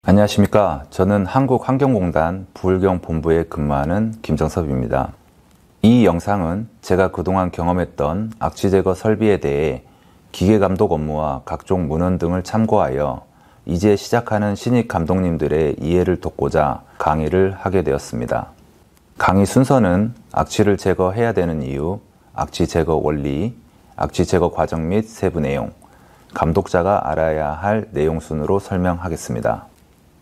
안녕하십니까. 저는 한국환경공단 부울경본부에 근무하는 김정섭입니다. 이 영상은 제가 그동안 경험했던 악취 제거 설비에 대해 기계감독 업무와 각종 문헌 등을 참고하여 이제 시작하는 신입 감독님들의 이해를 돕고자 강의를 하게 되었습니다. 강의 순서는 악취를 제거해야 되는 이유, 악취 제거 원리, 악취 제거 과정 및 세부 내용, 감독자가 알아야 할 내용 순으로 설명하겠습니다.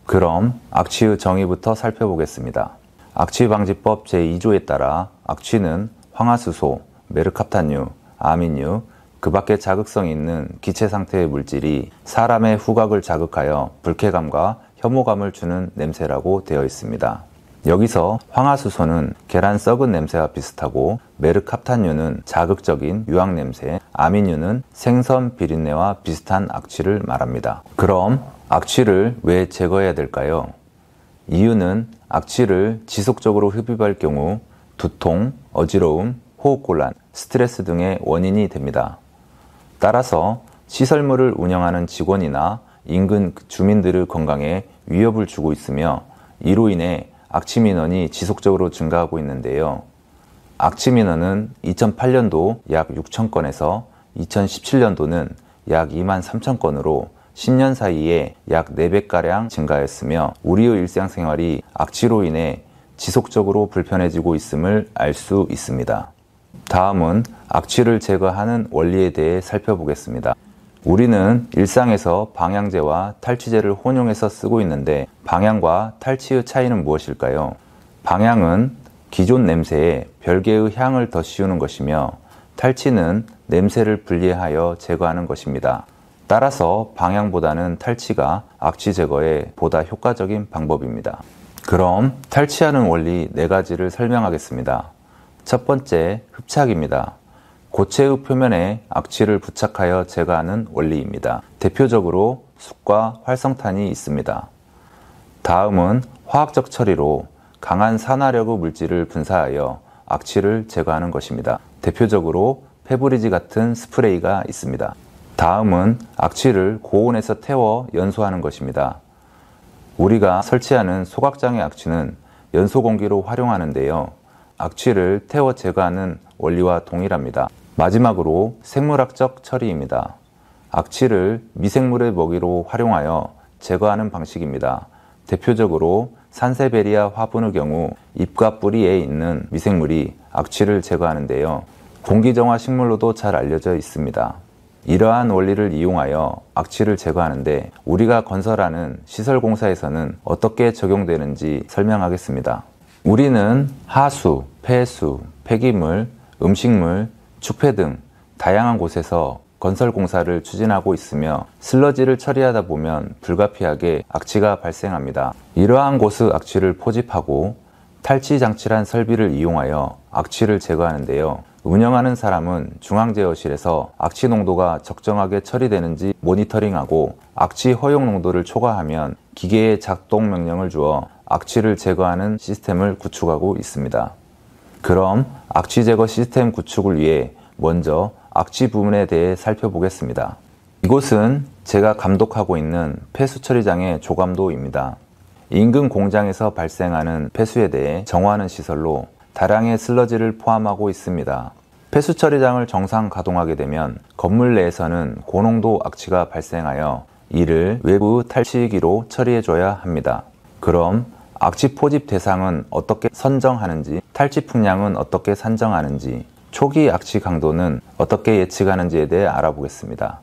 그럼 악취의 정의부터 살펴보겠습니다. 악취방지법 제2조에 따라 악취는 황화수소, 메르캅탄류, 아민류, 그 밖에 자극성이 있는 기체 상태의 물질이 사람의 후각을 자극하여 불쾌감과 혐오감을 주는 냄새라고 되어 있습니다. 여기서 황화수소는 계란 썩은 냄새와 비슷하고, 메르캅탄류는 자극적인 유황 냄새, 아민류는 생선 비린내와 비슷한 악취를 말합니다. 그럼 악취를 왜 제거해야 될까요? 이유는 악취를 지속적으로 흡입할 경우 두통, 어지러움, 호흡곤란, 스트레스 등의 원인이 됩니다. 따라서 시설물을 운영하는 직원이나 인근 주민들의 건강에 위협을 주고 있으며, 이로 인해 악취 민원이 지속적으로 증가하고 있는데요. 악취 민원은 2008년도 약 6,000건에서 2017년도는 약 23,000건으로 10년 사이에 약 4배가량 증가했으며, 우리의 일상생활이 악취로 인해 지속적으로 불편해지고 있음을 알 수 있습니다. 다음은 악취를 제거하는 원리에 대해 살펴보겠습니다. 우리는 일상에서 방향제와 탈취제를 혼용해서 쓰고 있는데, 방향과 탈취의 차이는 무엇일까요? 방향은 기존 냄새에 별개의 향을 더 씌우는 것이며, 탈취는 냄새를 분리하여 제거하는 것입니다. 따라서 방향보다는 탈취가 악취 제거에 보다 효과적인 방법입니다. 그럼 탈취하는 원리 4가지를 설명하겠습니다. 첫 번째, 흡착입니다. 고체의 표면에 악취를 부착하여 제거하는 원리입니다. 대표적으로 숯과 활성탄이 있습니다. 다음은 화학적 처리로 강한 산화력의 물질을 분사하여 악취를 제거하는 것입니다. 대표적으로 페브리즈 같은 스프레이가 있습니다. 다음은 악취를 고온에서 태워 연소하는 것입니다. 우리가 설치하는 소각장의 악취는 연소 공기로 활용하는데요. 악취를 태워 제거하는 원리와 동일합니다. 마지막으로 생물학적 처리입니다. 악취를 미생물의 먹이로 활용하여 제거하는 방식입니다. 대표적으로 산세베리아 화분의 경우 잎과 뿌리에 있는 미생물이 악취를 제거하는데요. 공기정화 식물로도 잘 알려져 있습니다. 이러한 원리를 이용하여 악취를 제거하는데, 우리가 건설하는 시설공사에서는 어떻게 적용되는지 설명하겠습니다. 우리는 하수, 폐수, 폐기물, 음식물, 축폐 등 다양한 곳에서 건설공사를 추진하고 있으며, 슬러지를 처리하다 보면 불가피하게 악취가 발생합니다. 이러한 곳의 악취를 포집하고 탈취 장치란 설비를 이용하여 악취를 제거하는데요. 운영하는 사람은 중앙제어실에서 악취 농도가 적정하게 처리되는지 모니터링하고, 악취 허용 농도를 초과하면 기계에 작동 명령을 주어 악취를 제거하는 시스템을 구축하고 있습니다. 그럼 악취 제거 시스템 구축을 위해 먼저 악취 부분에 대해 살펴보겠습니다. 이곳은 제가 감독하고 있는 폐수 처리장의 조감도입니다. 인근 공장에서 발생하는 폐수에 대해 정화하는 시설로 다량의 슬러지를 포함하고 있습니다. 폐수 처리장을 정상 가동하게 되면 건물 내에서는 고농도 악취가 발생하여 이를 외부 탈취기로 처리해줘야 합니다. 그럼 악취 포집 대상은 어떻게 선정하는지, 탈취 풍량은 어떻게 산정하는지, 초기 악취 강도는 어떻게 예측하는지에 대해 알아보겠습니다.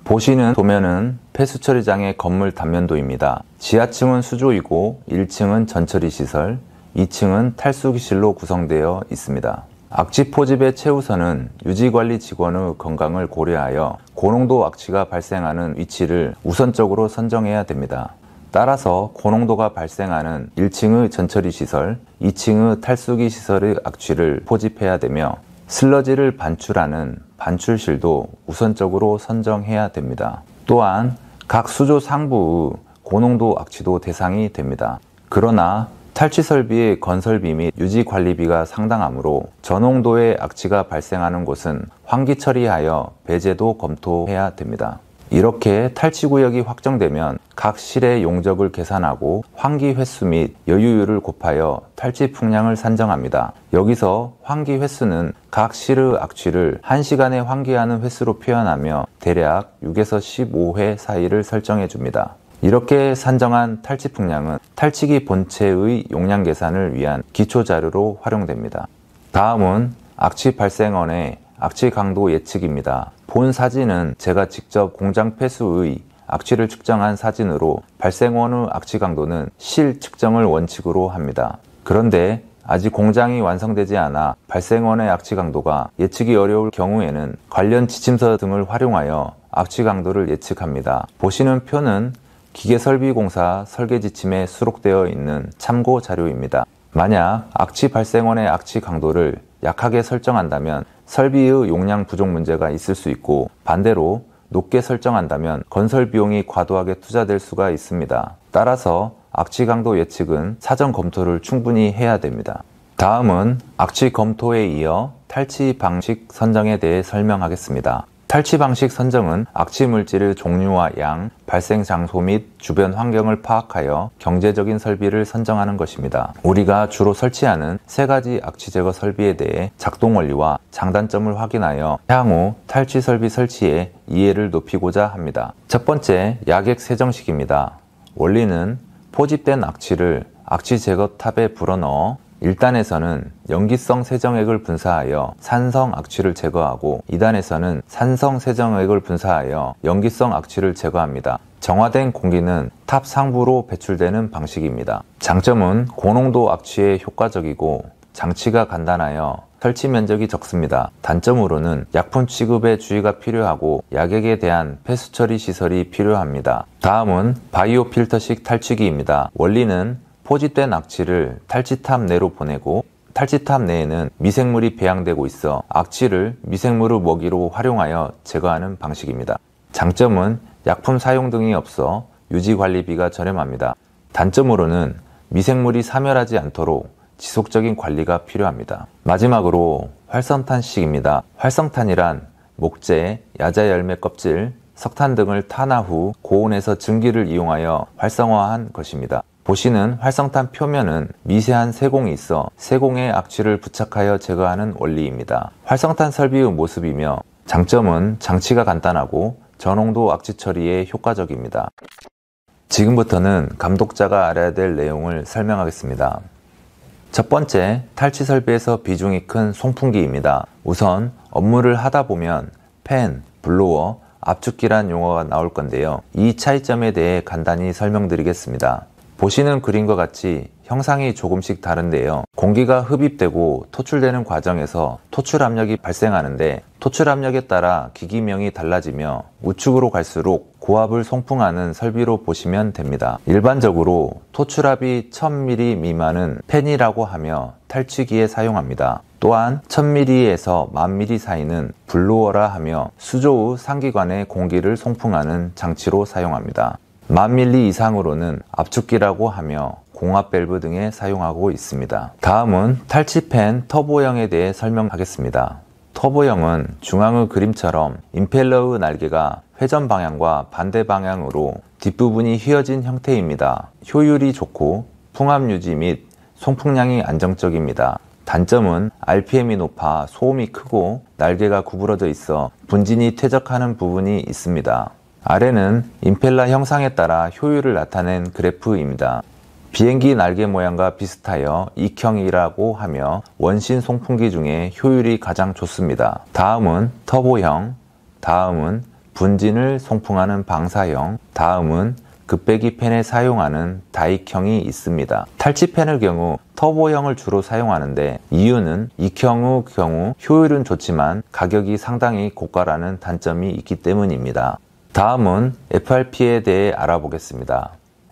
보시는 도면은 폐수 처리장의 건물 단면도입니다. 지하층은 수조이고 1층은 전처리 시설, 2층은 탈수기실로 구성되어 있습니다. 악취 포집의 최우선은 유지관리 직원의 건강을 고려하여 고농도 악취가 발생하는 위치를 우선적으로 선정해야 됩니다. 따라서 고농도가 발생하는 1층의 전처리 시설, 2층의 탈수기 시설의 악취를 포집해야 되며, 슬러지를 반출하는 반출실도 우선적으로 선정해야 됩니다. 또한 각 수조 상부의 고농도 악취도 대상이 됩니다. 그러나 탈취 설비의 건설비 및 유지 관리비가 상당하므로 저농도의 악취가 발생하는 곳은 환기 처리하여 배제도 검토해야 됩니다. 이렇게 탈취구역이 확정되면 각 실의 용적을 계산하고 환기 횟수 및 여유율을 곱하여 탈취 풍량을 산정합니다. 여기서 환기 횟수는 각 실의 악취를 1시간에 환기하는 횟수로 표현하며 대략 6에서 15회 사이를 설정해 줍니다. 이렇게 산정한 탈취 풍량은 탈취기 본체의 용량 계산을 위한 기초 자료로 활용됩니다. 다음은 악취 발생원의 악취 강도 예측입니다. 본 사진은 제가 직접 공장 폐수의 악취를 측정한 사진으로 발생원의 악취 강도는 실 측정을 원칙으로 합니다. 그런데 아직 공장이 완성되지 않아 발생원의 악취 강도가 예측이 어려울 경우에는 관련 지침서 등을 활용하여 악취 강도를 예측합니다. 보시는 표는 기계설비공사 설계지침에 수록되어 있는 참고 자료입니다. 만약 악취 발생원의 악취 강도를 약하게 설정한다면 설비의 용량 부족 문제가 있을 수 있고, 반대로 높게 설정한다면 건설 비용이 과도하게 투자될 수가 있습니다. 따라서 악취 강도 예측은 사전 검토를 충분히 해야 됩니다. 다음은 악취 검토에 이어 탈취 방식 선정에 대해 설명하겠습니다. 탈취 방식 선정은 악취 물질의 종류와 양, 발생 장소 및 주변 환경을 파악하여 경제적인 설비를 선정하는 것입니다. 우리가 주로 설치하는 3가지 악취 제거 설비에 대해 작동 원리와 장단점을 확인하여 향후 탈취 설비 설치에 이해를 높이고자 합니다. 첫 번째, 약액 세정식입니다. 원리는 포집된 악취를 악취 제거 탑에 불어넣어 1단에서는 염기성 세정액을 분사하여 산성 악취를 제거하고 2단에서는 산성 세정액을 분사하여 염기성 악취를 제거합니다. 정화된 공기는 탑 상부로 배출되는 방식입니다. 장점은 고농도 악취에 효과적이고 장치가 간단하여 설치 면적이 적습니다. 단점으로는 약품 취급에 주의가 필요하고 약액에 대한 폐수 처리 시설이 필요합니다. 다음은 바이오 필터식 탈취기입니다. 원리는 포집된 악취를 탈취탑 내로 보내고 탈취탑 내에는 미생물이 배양되고 있어 악취를 미생물의 먹이로 활용하여 제거하는 방식입니다. 장점은 약품 사용 등이 없어 유지관리비가 저렴합니다. 단점으로는 미생물이 사멸하지 않도록 지속적인 관리가 필요합니다. 마지막으로 활성탄식입니다. 활성탄이란 목재, 야자 열매 껍질, 석탄 등을 탄화 후 고온에서 증기를 이용하여 활성화한 것입니다. 보시는 활성탄 표면은 미세한 세공이 있어 세공에 악취를 부착하여 제거하는 원리입니다. 활성탄 설비의 모습이며 장점은 장치가 간단하고 저농도 악취 처리에 효과적입니다. 지금부터는 감독자가 알아야 될 내용을 설명하겠습니다. 첫 번째, 탈취 설비에서 비중이 큰 송풍기입니다. 우선 업무를 하다 보면 팬, 블로워, 압축기란 용어가 나올 건데요. 이 차이점에 대해 간단히 설명드리겠습니다. 보시는 그림과 같이 형상이 조금씩 다른데요. 공기가 흡입되고 토출되는 과정에서 토출 압력이 발생하는데 토출 압력에 따라 기기명이 달라지며 우측으로 갈수록 고압을 송풍하는 설비로 보시면 됩니다. 일반적으로 토출압이 1000ml 미만은 팬이라고 하며 탈취기에 사용합니다. 또한 1000ml에서 10,000ml 사이는 블로어라 하며 수조의 상기관에 공기를 송풍하는 장치로 사용합니다. 10,000ml 이상으로는 압축기라고 하며 공압 밸브 등에 사용하고 있습니다. 다음은 탈취팬 터보형에 대해 설명하겠습니다. 터보형은 중앙의 그림처럼 임펠러의 날개가 회전 방향과 반대 방향으로 뒷부분이 휘어진 형태입니다. 효율이 좋고 풍압 유지 및 송풍량이 안정적입니다. 단점은 RPM이 높아 소음이 크고 날개가 구부러져 있어 분진이 퇴적하는 부분이 있습니다. 아래는 임펠러 형상에 따라 효율을 나타낸 그래프입니다. 비행기 날개 모양과 비슷하여 익형이라고 하며 원신 송풍기 중에 효율이 가장 좋습니다. 다음은 터보형, 다음은 분진을 송풍하는 방사형, 다음은 급배기 팬에 사용하는 다익형이 있습니다. 탈취팬의 경우 터보형을 주로 사용하는데 이유는 익형의 경우 효율은 좋지만 가격이 상당히 고가라는 단점이 있기 때문입니다. 다음은 FRP에 대해 알아보겠습니다.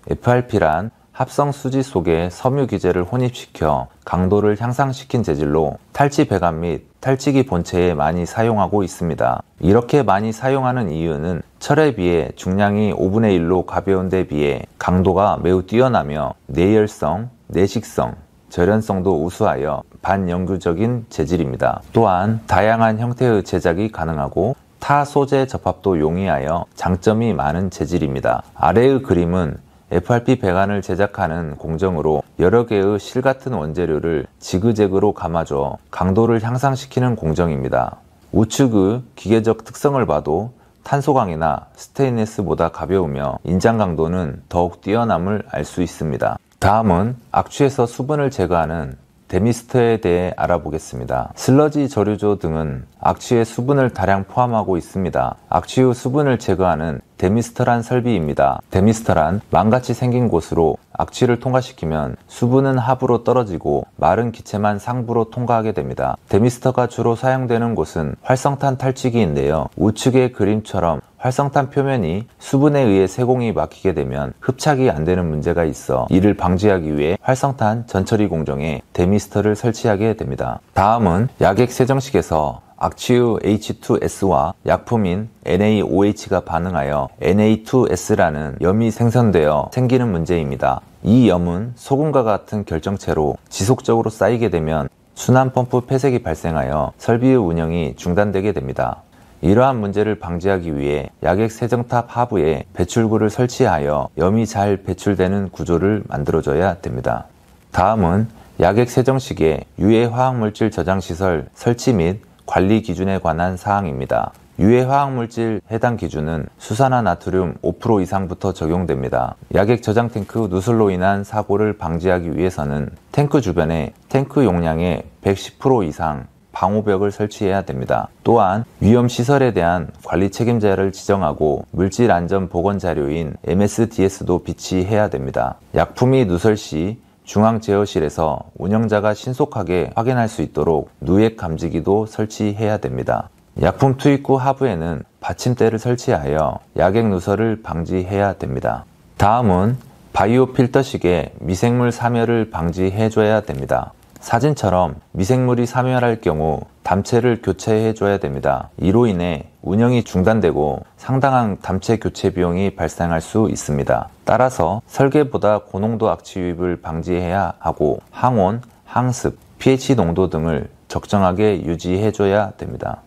FRP란 합성 수지 속에 섬유 기제를 혼입시켜 강도를 향상시킨 재질로 탈취 배관 및 탈취기 본체에 많이 사용하고 있습니다. 이렇게 많이 사용하는 이유는 철에 비해 중량이 5분의 1로 가벼운 데 비해 강도가 매우 뛰어나며 내열성, 내식성, 절연성도 우수하여 반영구적인 재질입니다. 또한 다양한 형태의 제작이 가능하고 타 소재 접합도 용이하여 장점이 많은 재질입니다. 아래의 그림은 FRP 배관을 제작하는 공정으로 여러 개의 실 같은 원재료를 지그재그로 감아줘 강도를 향상시키는 공정입니다. 우측의 기계적 특성을 봐도 탄소광이나 스테인리스보다 가벼우며 인장 강도는 더욱 뛰어남을 알 수 있습니다. 다음은 악취에서 수분을 제거하는 데미스터에 대해 알아보겠습니다. 슬러지 저류조 등은 악취의 수분을 다량 포함하고 있습니다. 악취의 수분을 제거하는 데미스터란 설비입니다. 데미스터란 망같이 생긴 곳으로 악취를 통과시키면 수분은 하부로 떨어지고 마른 기체만 상부로 통과하게 됩니다. 데미스터가 주로 사용되는 곳은 활성탄 탈취기인데요. 우측의 그림처럼 활성탄 표면이 수분에 의해 세공이 막히게 되면 흡착이 안 되는 문제가 있어 이를 방지하기 위해 활성탄 전처리 공정에 데미스터를 설치하게 됩니다. 다음은 약액 세정식에서 악취의 H2S와 약품인 NaOH가 반응하여 Na2S라는 염이 생성되어 생기는 문제입니다. 이 염은 소금과 같은 결정체로 지속적으로 쌓이게 되면 순환 펌프 폐색이 발생하여 설비의 운영이 중단되게 됩니다. 이러한 문제를 방지하기 위해 약액 세정탑 하부에 배출구를 설치하여 염이 잘 배출되는 구조를 만들어줘야 됩니다. 다음은 약액 세정식의 유해 화학물질 저장시설 설치 및 관리 기준에 관한 사항입니다. 유해 화학물질 해당 기준은 수산화나트륨 5% 이상부터 적용됩니다. 약액 저장 탱크 누설로 인한 사고를 방지하기 위해서는 탱크 주변에 탱크 용량의 110% 이상 방호벽을 설치해야 됩니다. 또한 위험시설에 대한 관리 책임자를 지정하고 물질안전보건자료인 MSDS도 비치해야 됩니다. 약품이 누설 시 중앙제어실에서 운영자가 신속하게 확인할 수 있도록 누액 감지기도 설치해야 됩니다. 약품 투입 후 하부에는 받침대를 설치하여 약액 누설을 방지해야 됩니다. 다음은 바이오 필터식의 미생물 사멸을 방지해줘야 됩니다. 사진처럼 미생물이 사멸할 경우 담체를 교체해줘야 됩니다. 이로 인해 운영이 중단되고 상당한 담체 교체 비용이 발생할 수 있습니다. 따라서 설계보다 고농도 악취 유입을 방지해야 하고 항온, 항습, pH 농도 등을 적정하게 유지해줘야 됩니다.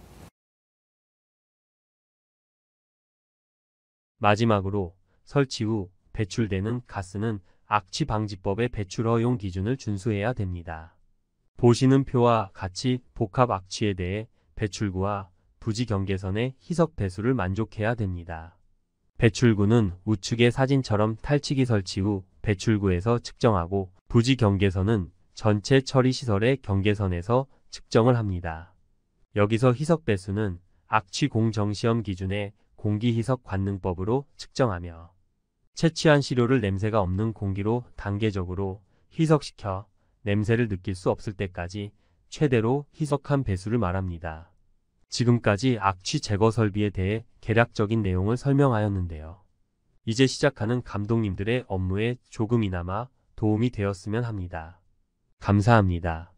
마지막으로 설치 후 배출되는 가스는 악취방지법의 배출 허용 기준을 준수해야 됩니다. 보시는 표와 같이 복합 악취에 대해 배출구와 부지 경계선의 희석 배수를 만족해야 됩니다. 배출구는 우측의 사진처럼 탈취기 설치 후 배출구에서 측정하고 부지 경계선은 전체 처리 시설의 경계선에서 측정을 합니다. 여기서 희석 배수는 악취 공정시험 기준의 공기희석 관능법으로 측정하며 채취한 시료를 냄새가 없는 공기로 단계적으로 희석시켜 냄새를 느낄 수 없을 때까지 최대로 희석한 배수를 말합니다. 지금까지 악취 제거 설비에 대해 개략적인 내용을 설명하였는데요. 이제 시작하는 감독님들의 업무에 조금이나마 도움이 되었으면 합니다. 감사합니다.